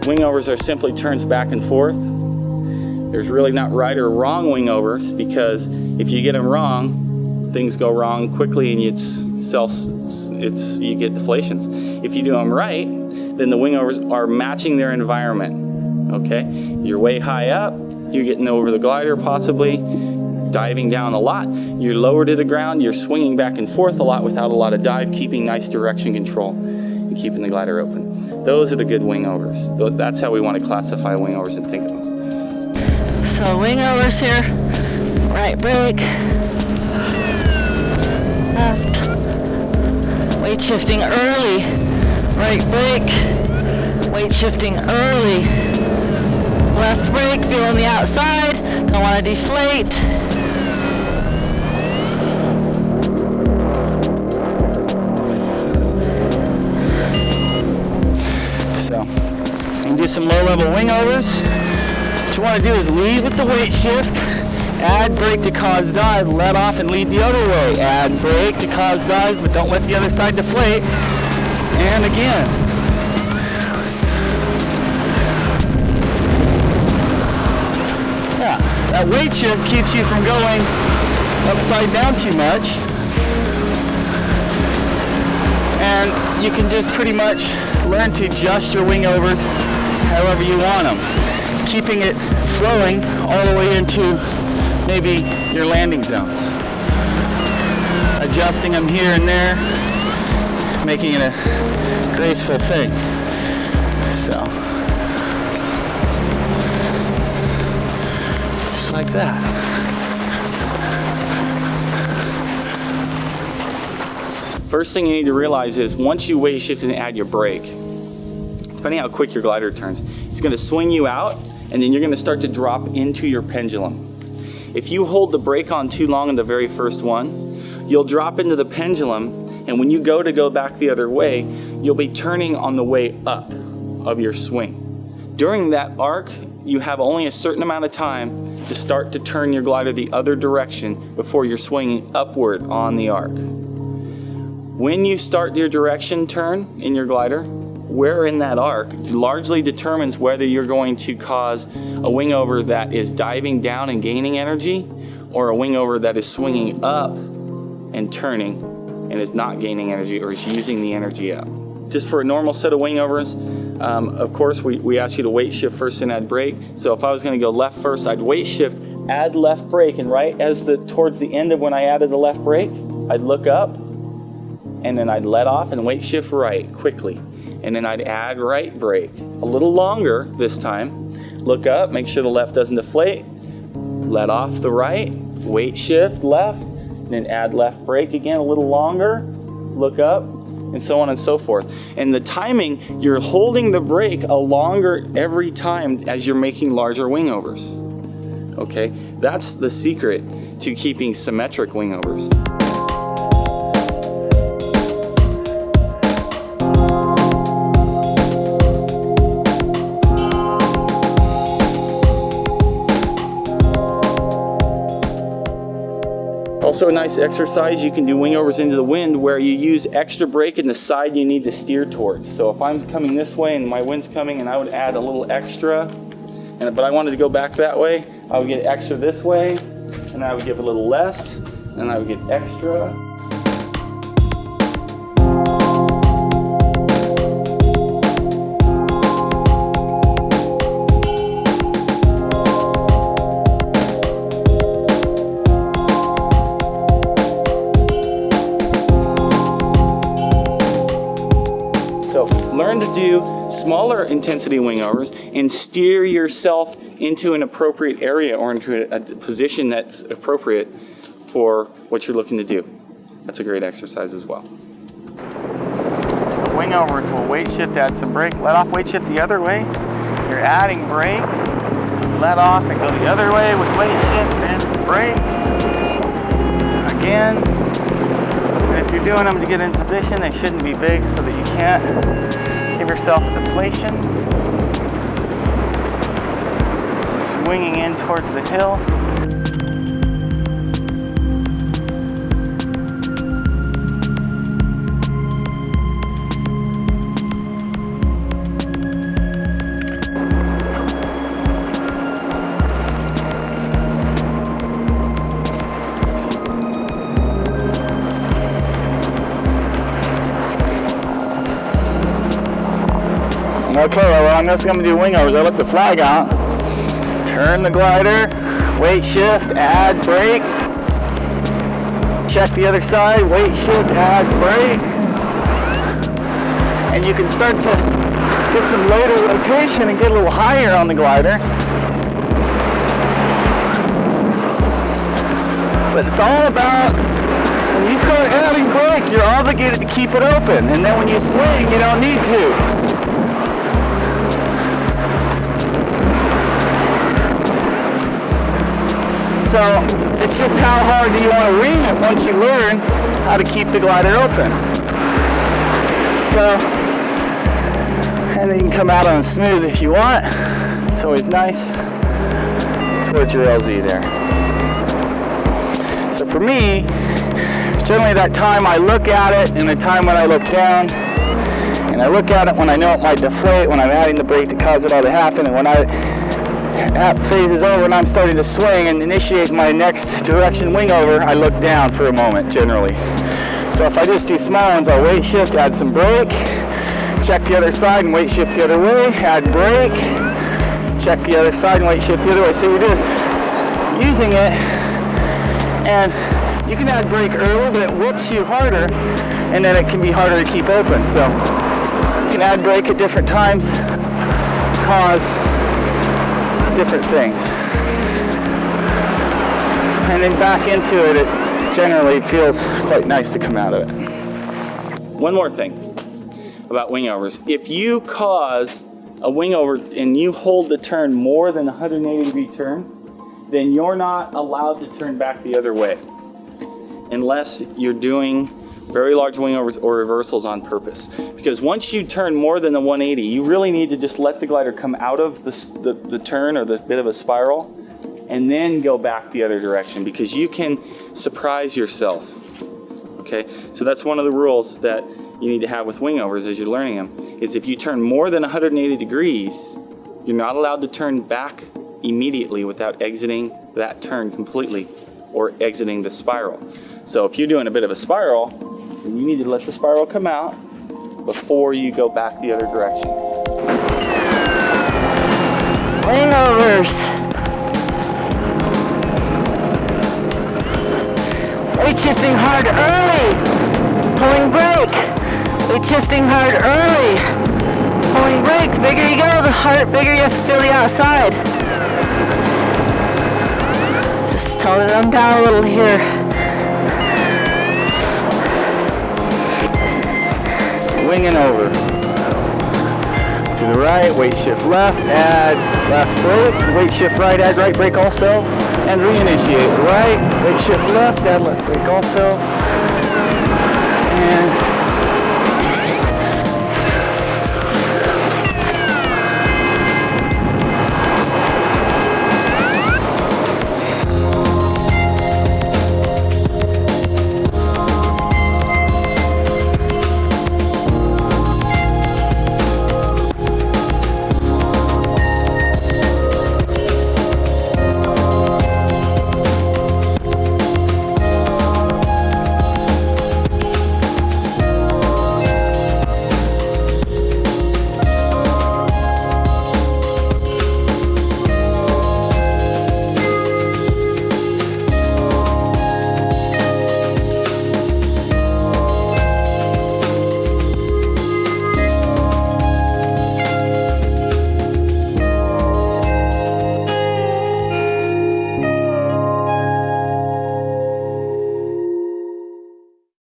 Wingovers are simply turns back and forth. There's really not right or wrong wingovers, because if you get them wrong, things go wrong quickly and you get deflations. If you do them right, then the wingovers are matching their environment. Okay, you're way high up, you're getting over the glider possibly, diving down a lot. You're lower to the ground, you're swinging back and forth a lot without a lot of dive, keeping nice direction control and keeping the glider open. Those are the good wingovers. That's how we want to classify wingovers and think of them. So wingovers here, right brake, left, weight shifting early, right brake, weight shifting early, left brake, feeling the outside, don't want to deflate. So, you can do some low-level wingovers. What you want to do is lead with the weight shift, add brake to cause dive, let off and lead the other way. Add brake to cause dive, but don't let the other side deflate. And again. Yeah, that weight shift keeps you from going upside down too much. And you can just pretty much learn to adjust your wingovers however you want them, keeping it flowing all the way into maybe your landing zone. Adjusting them here and there, making it a graceful thing. So, just like that. First thing you need to realize is once you weight shift and add your brake, depending how quick your glider turns, it's going to swing you out, and then you're going to start to drop into your pendulum. If you hold the brake on too long in the very first one, you'll drop into the pendulum, and when you go back the other way, you'll be turning on the way up of your swing. During that arc, you have only a certain amount of time to start to turn your glider the other direction before you're swinging upward on the arc. When you start your direction turn in your glider, where in that arc largely determines whether you're going to cause a wingover that is diving down and gaining energy, or a wingover that is swinging up and turning and is not gaining energy or is using the energy up. Just for a normal set of wingovers, of course we ask you to weight shift first and add brake. So if I was going to go left first, I'd weight shift, add left brake, and right as towards the end of when I added the left brake, I'd look up, and then I'd let off and weight shift right quickly. And then I'd add right brake. A little longer this time. Look up, make sure the left doesn't deflate. Let off the right, weight shift left, then add left brake again a little longer. Look up, and so on and so forth. And the timing, you're holding the brake a longer every time as you're making larger wingovers. Okay, that's the secret to keeping symmetric wingovers. Also a nice exercise, you can do wingovers into the wind where you use extra brake in the side you need to steer towards. So if I'm coming this way and my wind's coming, and I would add a little extra, but I wanted to go back that way, I would get extra this way, and I would give a little less, and I would get extra. Learn to do smaller intensity wingovers and steer yourself into an appropriate area or into a position that's appropriate for what you're looking to do. That's a great exercise as well. Wingovers will weight shift, add some brake, let off, weight shift the other way. You're adding brake, let off and go the other way with weight shift and brake. Again. And if you're doing them to get in position, they shouldn't be big so that you can't give yourself a deflation. Swinging in towards the hill. Okay, well, I'm just going to do wingovers. I let the flag out. Turn the glider, weight shift, add brake. Check the other side, weight shift, add brake. And you can start to get some later rotation and get a little higher on the glider. But it's all about, when you start adding brake, you're obligated to keep it open. And then when you swing, you don't need to. So it's just how hard do you want to wing it once you learn how to keep the glider open. So, and then you can come out on smooth if you want. It's always nice towards your LZ there. So for me, generally that time I look at it and the time when I look down, and I look at it when I know it might deflate, when I'm adding the brake to cause it all to happen, and when that phase is over and I'm starting to swing and initiate my next direction wing over, I look down for a moment generally. So if I just do small ones, I'll weight shift, add some brake, check the other side and weight shift the other way, add brake, check the other side and weight shift the other way. So you're just using it, and you can add brake early, but it whoops you harder, and then it can be harder to keep open. So you can add brake at different times, cause different things. And then back into it, it generally feels quite nice to come out of it. One more thing about wingovers. If you cause a wingover and you hold the turn more than a 180-degree turn, then you're not allowed to turn back the other way unless you're doing very large wingovers or reversals on purpose. Because once you turn more than the 180, you really need to just let the glider come out of the turn or the bit of a spiral and then go back the other direction, because you can surprise yourself. Okay, so that's one of the rules that you need to have with wingovers as you're learning them, is if you turn more than 180 degrees, you're not allowed to turn back immediately without exiting that turn completely or exiting the spiral. So if you're doing a bit of a spiral, then you need to let the spiral come out before you go back the other direction. Wingovers. Weight shifting hard early. Pulling brake. Weight shifting hard early. Pulling brake. The bigger you go, the bigger you have to feel the outside. Just tone them down a little here. Winging over. To the right, weight shift left, add left brake, weight shift right, add right brake also, and reinitiate. Right, weight shift left, add left brake also, and